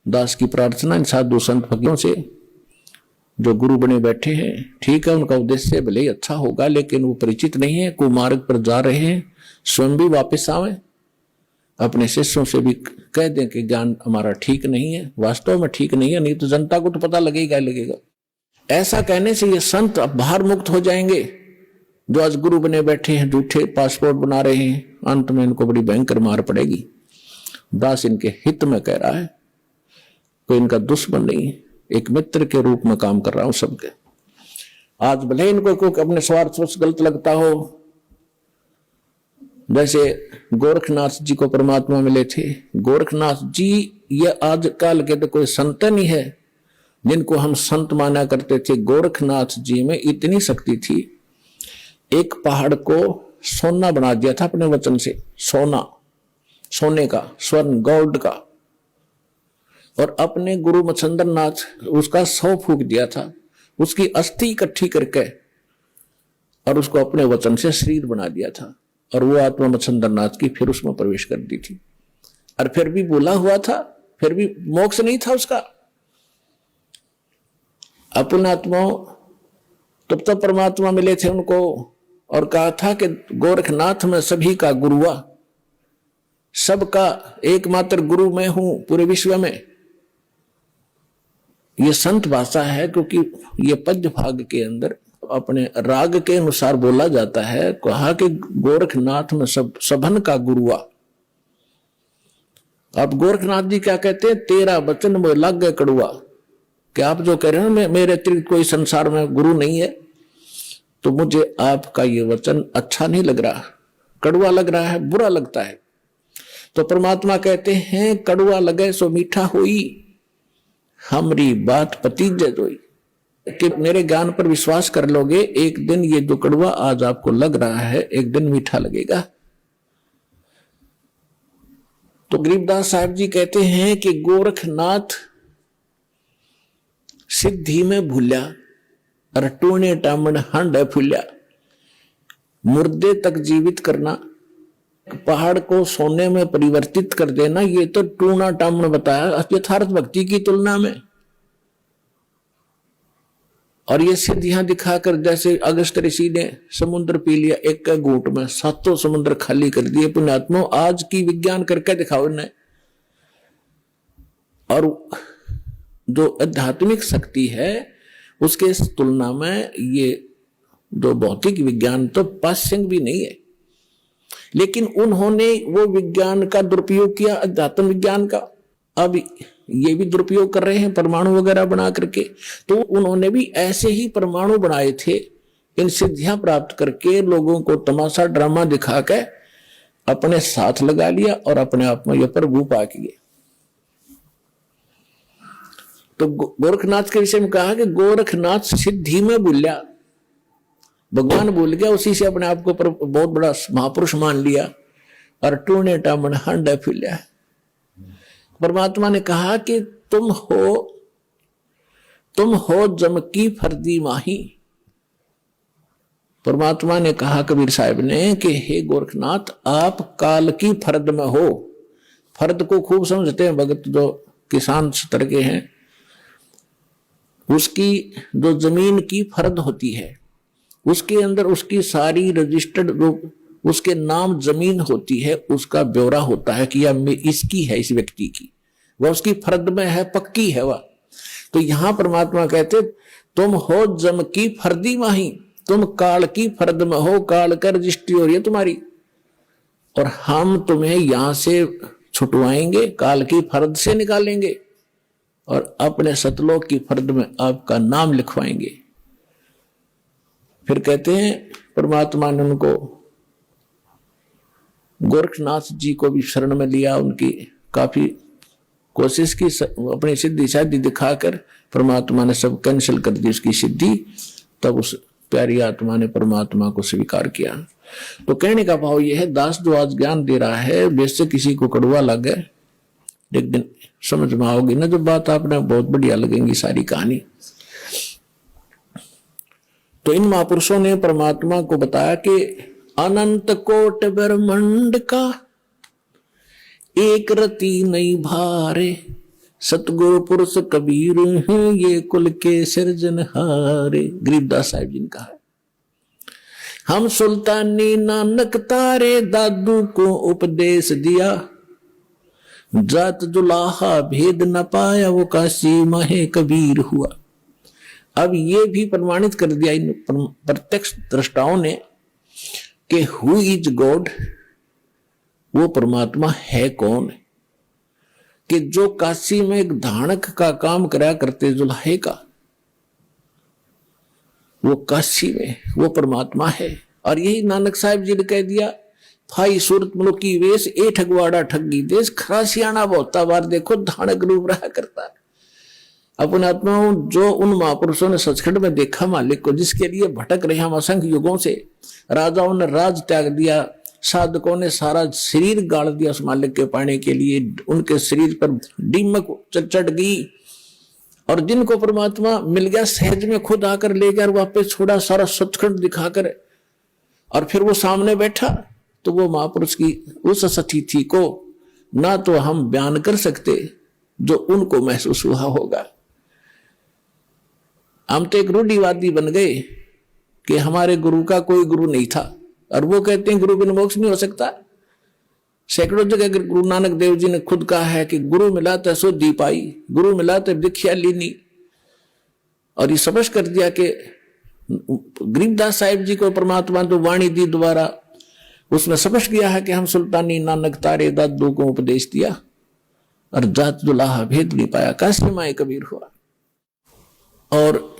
दास की प्रार्थना इन साधु संत फकीरों से जो गुरु बने बैठे हैं, ठीक है उनका उद्देश्य भले ही अच्छा होगा, लेकिन वो परिचित नहीं है, कुमार्ग पर जा रहे हैं, स्वयं भी वापस आवे, अपने शिष्यों से भी कह दें कि ज्ञान हमारा ठीक नहीं है, वास्तव में ठीक नहीं है, नहीं तो जनता को तो पता लगेगा ही लगेगा। ऐसा कहने से ये संत अब बाहर मुक्त हो जाएंगे जो आज गुरु बने बैठे हैं, झूठे पासपोर्ट बना रहे हैं, अंत में इनको बड़ी भयंकर मार पड़ेगी। दास इनके हित में कह रहा है, कोई इनका दुश्मन नहीं है, एक मित्र के रूप में काम कर रहा हूं सबके। आज भले इनको कोई अपने स्वार्थ से गलत लगता हो, जैसे गोरखनाथ जी को परमात्मा मिले थे, गोरखनाथ जी ये आजकल के तो कोई संत नहीं है जिनको हम संत माना करते थे। गोरखनाथ जी में इतनी शक्ति थी, एक पहाड़ को सोना बना दिया था अपने वचन से, सोना, सोने का, स्वर्ण, गोल्ड का, और अपने गुरु मच्छिंद्र नाथ उसका 100 फूक दिया था, उसकी अस्थि इकट्ठी करके और उसको अपने वचन से शरीर बना दिया था, और वो आत्मा मच्छिंद्र नाथ की फिर उसमें प्रवेश कर दी थी। और फिर भी बोला हुआ था, फिर भी मोक्ष नहीं था उसका। अपने आत्माओं तब परमात्मा मिले थे उनको, और कहा था कि गोरखनाथ में सभी का गुरु हुआ, सबका एकमात्र गुरु मैं हूं पूरे विश्व में। ये संत भाषा है, क्योंकि ये पद्य भाग के अंदर अपने राग के अनुसार बोला जाता है। कहा कि गोरखनाथ में सबन का गुरु हुआ। अब गोरखनाथ जी क्या कहते हैं, तेरा वचन में लग गए कड़ुआ, कि आप जो कह रहे हैं मेरे अतिरिक्त कोई संसार में गुरु नहीं है, तो मुझे आपका ये वचन अच्छा नहीं लग रहा, कड़ुआ लग रहा है, बुरा लगता है। तो परमात्मा कहते हैं, कड़ुआ लगे सो मीठा होई, हमरी बात पतीजे जोई, कि मेरे ज्ञान पर विश्वास कर लोगे, एक दिन ये जो कड़ुआ आज आपको लग रहा है एक दिन मीठा लगेगा। तो गरीबदास साहब जी कहते हैं कि गोरखनाथ सिद्धि में भूल्या, और टूने टामण हंड फूल्या। मुर्दे तक जीवित करना, पहाड़ को सोने में परिवर्तित कर देना, ये तो टूना टामण बताया यथार्थ भक्ति की तुलना में। और ये सिद्धियां दिखाकर, जैसे अगस्त ऋषि ने समुद्र पी लिया एक का घूंट में, 7 समुद्र खाली कर दिए। पुण्यात्मा आज की विज्ञान करके दिखाओ इन्हें। और जो आध्यात्मिक शक्ति है उसके तुलना में ये जो भौतिक विज्ञान तो पाश्यंग भी नहीं है। लेकिन उन्होंने वो विज्ञान का दुरुपयोग किया, अध्यात्म विज्ञान का। अब ये भी दुरुपयोग कर रहे हैं परमाणु वगैरह बना करके। तो उन्होंने भी ऐसे ही परमाणु बनाए थे, इन सिद्धियां प्राप्त करके लोगों को तमाशा ड्रामा दिखा के अपने साथ लगा लिया और अपने आप में यह प्रभु पा किए। तो गोरखनाथ के विषय में कहा कि गोरखनाथ सिद्धि में भूल्या, भगवान भूल गया, उसी से अपने आप को बहुत बड़ा महापुरुष मान लिया, और टूने टामन हंड फूल्या। परमात्मा ने कहा कि तुम हो जम की फर्दी माही। परमात्मा ने कहा कबीर साहब ने कि हे गोरखनाथ, आप काल की फर्द में हो। फर्द को खूब समझते हैं भगत जो किसान स्तर के हैं, उसकी जो जमीन की फर्द होती है उसके अंदर उसकी सारी रजिस्टर्ड जो उसके नाम जमीन होती है, उसका ब्यौरा होता है कि यह इसकी है, इस व्यक्ति की, वह उसकी फर्द में है, पक्की है वह। तो यहां परमात्मा कहते तुम हो जम की फर्दी माही, तुम काल की फर्द में हो, काल का रजिस्ट्री हो रही है तुम्हारी, और हम तुम्हें यहां से छुटवाएंगे, काल की फर्द से निकालेंगे और अपने सतलोक की फर्द में आपका नाम लिखवाएंगे। फिर कहते हैं परमात्मा ने उनको गोरखनाथ जी को भी शरण में लिया, उनकी काफी कोशिश की, अपनी सिद्धि शादी दिखाकर परमात्मा ने सब कैंसिल कर दी उसकी सिद्धि। तब उस प्यारी आत्मा ने परमात्मा को स्वीकार किया। तो कहने का भाव यह है, दास जो आज ज्ञान दे रहा है, वैसे किसी को कड़वा लगे, एक दिन समझ में आओगी ना जब बात, आपने बहुत बढ़िया लगेंगी सारी कहानी। तो इन महापुरुषों ने परमात्मा को बताया कि अनंत कोट ब्रह्मांड का एक रति नहीं भारे, सतगुरु पुरुष कबीर हैं ये कुल के सिरजनहारे, गरीबदास साहिब जी ने कहा है। हम सुल्तानी नानक तारे दादू को उपदेश दिया, जात जुलाहा भेद न पाया वो काशी माहे कबीर हुआ। अब ये भी प्रमाणित कर दिया इन प्रत्यक्ष दृष्टाओं ने कि हु इज गॉड, वो परमात्मा है कौन, कि जो काशी में एक धानक का काम करा करते जुलाहे का, वो काशी में वो परमात्मा है। और यही नानक साहिब जी ने कह दिया, भाई सूरत मुल्क की वेश ए ठगवाड़ा ठगी देश, खरासियाना बहुता बार देखो धानक रूप रहा करता है। अपने आत्माओं जो उन महापुरुषों ने सचखंड में देखा मालिक को, जिसके लिए भटक रहे हम असंख्य युगों से, राजाओं ने राज त्याग दिया, साधकों ने सारा शरीर गाड़ दिया उस मालिक के पाने के लिए, उनके शरीर पर दीमक चढ़ गई, और जिनको परमात्मा मिल गया सहज में खुद आकर ले गया, वापस छोड़ा सारा सचखंड दिखाकर, और फिर वो सामने बैठा, तो वो महापुरुष की उस सतीथि को ना तो हम बयान कर सकते जो उनको महसूस हुआ होगा। हम तो एक रूढ़िवादी बन गए कि हमारे गुरु का कोई गुरु नहीं था, और वो कहते हैं गुरु बिन मोक्ष नहीं हो सकता। सैकड़ों जगह गुरु नानक देव जी ने खुद कहा है कि गुरु मिला तो शुद्धि पाई, गुरु मिला तो दीक्षा लीनी। और ये समझ कर दिया कि गरीबदास साहिब जी को परमात्मा तो वाणी दी द्वारा, उसने समझ गया है कि हम सुल्तानी नानक तारे दादू को उपदेश दिया, और जात दुलाहा भेद नहीं पाया काशी माए कबीर हुआ। और